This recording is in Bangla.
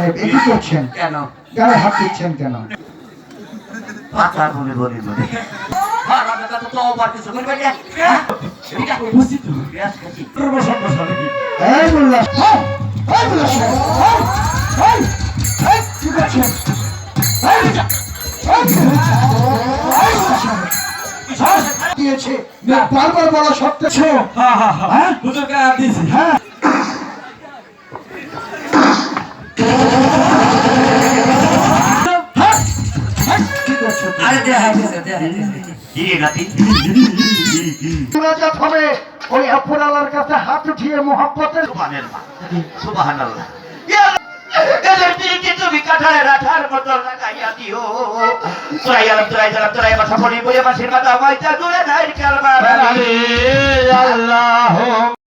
সাহেব কি করছেন? কেন গায়ে হাত দিচ্ছেন কেন? পাতা বলে বলি বলে এই মোল্লা, এই মোল্লা সাহেব, এই কি করছেন? এই মোল্লা সাহেব দিয়েছে না, বারবার বলা সত্ত্বেও হ্যাঁ হুজুর গায়ে দিয়েছি। হ্যাঁ কি করছো তুমি? আরে দেখা কি নাতি মুনাজাত হবে ওই আফরালার কাছে হাত উঠিয়ে মোহাব্বতের সুবহানাল্লাহ সুবহানাল্লাহ এদের পিরিতি তুমি কাঠায় রাখার মতো লাগাইয়া দিও তোরাই আলম তোরাই আমার সকলেই বলে মাসির মাথা মাইতা দূরে নাই কালমা আল্লাহ